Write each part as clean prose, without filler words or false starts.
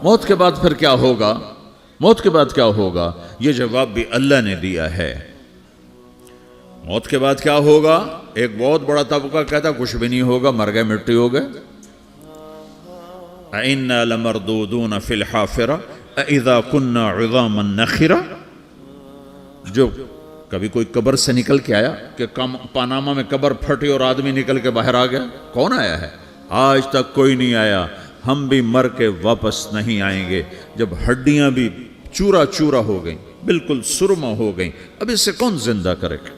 موت کے بعد پھر کیا ہوگا؟ موت کے بعد کیا ہوگا؟ یہ جواب بھی اللہ نے دیا ہے۔ موت کے بعد کیا ہوگا؟ ایک بہت بڑا طبقہ کہتا کچھ بھی نہیں ہوگا، مر گئے، مٹی ہو گئے۔ اِنَّا لَمَرْدُودُونَ فِي الْحَافِرَةِ اِذَا كُنَّا عِظَامًا نَخِرَةً، جو کبھی کوئی قبر سے نکل کے آیا کہ پاناما میں قبر پھٹی اور آدمی نکل کے باہر آ گیا؟ کون آیا ہے؟ آج تک کوئی نہیں آیا۔ ہم بھی مر کے واپس نہیں آئیں گے۔ جب ہڈیاں بھی چورا چورا ہو گئیں، بالکل سرما ہو گئیں، اب اس سے کون زندہ کرے گا؟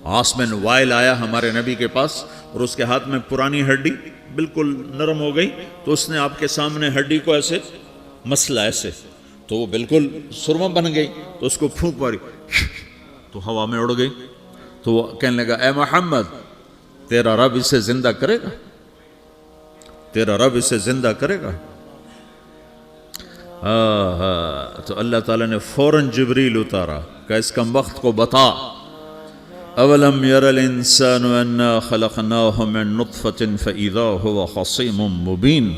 عاصم وائل آیا ہمارے نبی کے پاس اور اس کے ہاتھ میں پرانی ہڈی بالکل نرم ہو گئی، تو اس نے آپ کے سامنے ہڈی کو ایسے مسلا ایسے، تو وہ بالکل سرما بن گئی، تو اس کو پھونک ماری تو ہوا میں اڑ گئی۔ تو وہ کہنے لگا اے محمد، تیرا رب اسے زندہ کرے گا؟ تیرا رب اسے زندہ کرے گا؟ تو اللہ تعالیٰ نے فوراً جبریل اتارا کہ اس کم وقت کو بتا، اولم یر الانسان انا خلقناہ من نطفۃ فاذا هو خصیم مبین،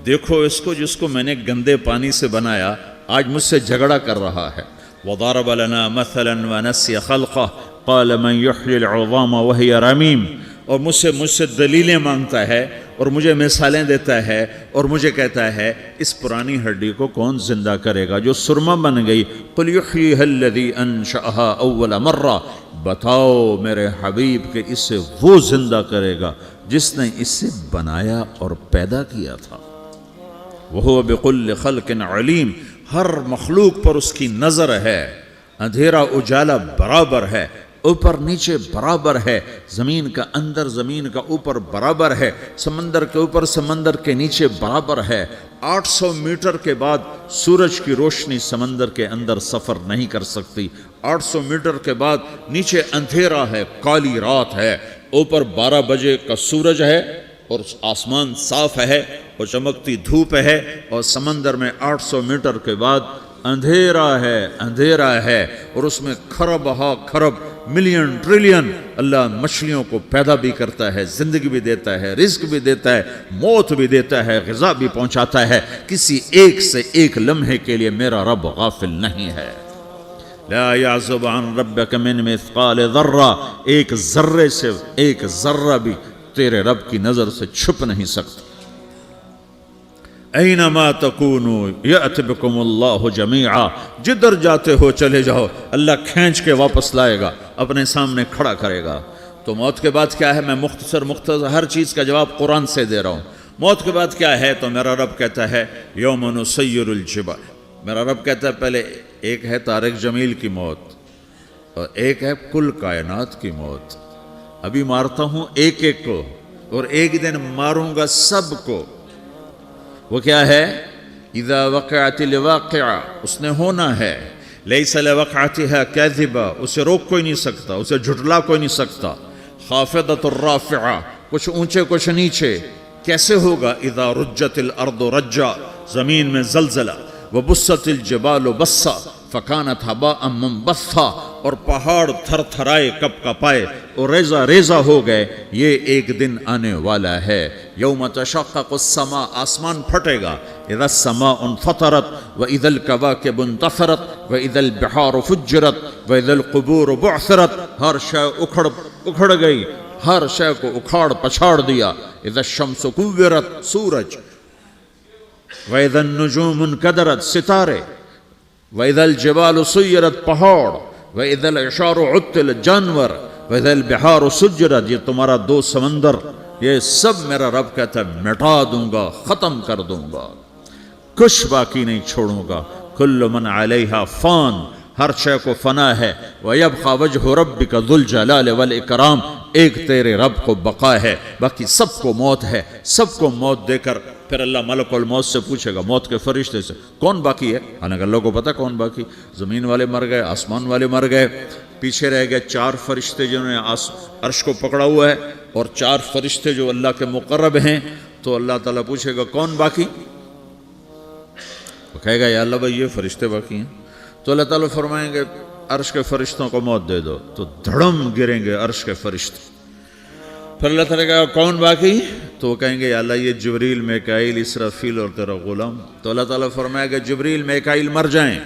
دیکھو اس کو جس کو میں نے گندے پانی سے بنایا، آج مجھ سے جھگڑا کر رہا ہے۔ وضرب لنا مثلا ونسی خلقہ قال من یحیی العظام وہی رمیم، اور مجھ سے دلیلیں مانگتا ہے اور مجھے مثالیں دیتا ہے اور مجھے کہتا ہے اس پرانی ہڈی کو کون زندہ کرے گا جو سرما بن گئی؟ قل یحییھا الذی انشأھا اول مرہ، بتاؤ میرے حبیب کہ اسے وہ زندہ کرے گا جس نے اسے بنایا اور پیدا کیا تھا۔ وہو بکل خلق علیم، ہر مخلوق پر اس کی نظر ہے، اندھیرا اجالا برابر ہے، اوپر نیچے برابر ہے، زمین کا اندر زمین کا اوپر برابر ہے، سمندر کے اوپر سمندر کے نیچے برابر ہے۔ 800 میٹر کے بعد سورج کی روشنی سمندر کے اندر سفر نہیں کر سکتی، 800 میٹر کے بعد نیچے اندھیرا ہے، کالی رات ہے، اوپر 12 بجے کا سورج ہے اور آسمان صاف ہے اور چمکتی دھوپ ہے، اور سمندر میں 800 میٹر کے بعد اندھیرا ہے اور اس میں کھرب ہا کھرب ملین ٹریلین اللہ مچھلیوں کو پیدا بھی کرتا ہے، زندگی بھی دیتا ہے، رزق بھی دیتا ہے، موت بھی دیتا ہے، غذا بھی پہنچاتا ہے۔ کسی ایک سے ایک لمحے کے لیے میرا رب غافل نہیں ہے۔ لا يعزب عن ربك من مثقال ذرہ، ایک ذرے سے ایک ذرہ بھی تیرے رب کی نظر سے چھپ نہیں سکتا۔ اینما تکونوا یأت بکم اللہ جمیعا، جدھر جاتے ہو چلے جاؤ، اللہ کھینچ کے واپس لائے گا، اپنے سامنے کھڑا کرے گا۔ تو موت کے بعد کیا ہے؟ میں مختصر ہر چیز کا جواب قرآن سے دے رہا ہوں۔ موت کے بعد کیا ہے؟ تو میرا رب کہتا ہے یوم نسیر الجبال، میرا رب کہتا ہے پہلے ایک ہے طارق جمیل کی موت اور ایک ہے کل کائنات کی موت۔ ابھی مارتا ہوں ایک ایک کو اور ایک دن ماروں گا سب کو۔ وہ کیا ہے؟ اذا وقعت الواقعہ، اس نے ہونا ہے، لیس لوقعتها کاذبہ، اسے روک کوئی نہیں سکتا، اسے جھٹلا کوئی نہیں سکتا۔ خافضۃ الرافعہ، کچھ اونچے کچھ نیچے۔ کیسے ہوگا؟ اذا رجت الارض رجا، زمین میں زلزلہ، وبست الجبال بسا فکانت ہباء منبثا، اور پہاڑ تھر تھرائے کپ کپائے اور ریزہ ریزہ ہو گئے۔ یہ ایک دن آنے والا ہے۔ یوم تشقق السماء، آسمان پھٹے گا۔ اذا السماء انفطرت واذا الكواكب انتثرت واذا البحار فجرت واذا القبور بعثرت، ہر شے اکھڑ گئی، ہر شے کو اکھاڑ پچھاڑ دیا۔ اذا الشمس کورت، سورج، واذا النجوم انکدرت، ستارے، وَإِذَا الْجِبَالُ سُيِّرَتْ پہاڑ، وَإِذَا الْعِشَارُ عُطِّلَتْ جانور، وَإِذَا الْبِحَارُ سُجِّرَتْ، یہ تمہارا دو سمندر، یہ سب میرا رب کہتا ہے مٹا دوں گا، ختم کر دوں گا، کچھ باقی نہیں چھوڑوں گا۔ كُلُّ مَنْ عَلَيْهَا فان، ہر شے کو فنا ہے۔ وَيَبْقَى وَجْهُ رَبِّكَ ذُو الْجَلَالِ وَالْإِكْرَامِ، ایک تیرے رب کو بقا ہے، باقی سب کو موت ہے۔ سب کو موت دے کر پھر اللہ ملک الموت سے پوچھے گا، موت کے فرشتے سے، کون باقی ہے؟ حالانکہ اللہ کو پتہ کون باقی، زمین والے مر گئے، آسمان والے مر گئے، پیچھے رہ گئے 4 فرشتے جنہوں نے عرش کو پکڑا ہوا ہے اور 4 فرشتے جو اللہ کے مقرب ہیں۔ تو اللہ تعالیٰ پوچھے گا کون باقی؟ وہ کہے گا یا اللہ بھائی یہ فرشتے باقی ہیں۔ تو اللہ تعالیٰ فرمائیں گے عرش کے فرشتوں کو موت دے دو، تو دھڑم گریں گے عرش کے فرشتے۔ پھر اللہ تعالیٰ کہا کون باقی؟ تو وہ کہیں گے یا اللہ یہ جبریل میکائیل اسرافیل اور تیرا غلام. تو اللہ تعالیٰ فرمائے گا جبریل میکائیل مر جائیں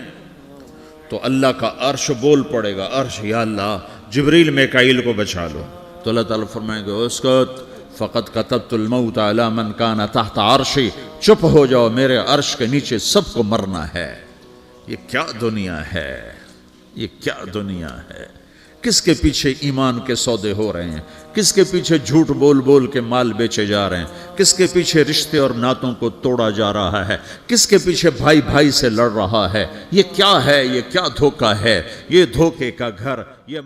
تو اللہ کا عرش بول پڑے گا, عرش یا اللہ جبریل میکائیل کو بچا لو. تو اللہ تعالیٰ فرمائے گا اسکت فقط کتبت الموت علی من کان تحت عرشی, چپ ہو جاؤ میرے عرش کے نیچے سب کو مرنا ہے. یہ کیا دنیا ہے, یہ کیا دنیا ہے. کس کے پیچھے ایمان کے سودے ہو رہے ہیں, کس کے پیچھے جھوٹ بول بول کے مال بیچے جا رہے ہیں, کس کے پیچھے رشتے اور ناتوں کو توڑا جا رہا ہے, کس کے پیچھے بھائی بھائی سے لڑ رہا ہے. یہ کیا ہے, یہ کیا دھوکہ ہے, یہ دھوکے کا گھر, یہ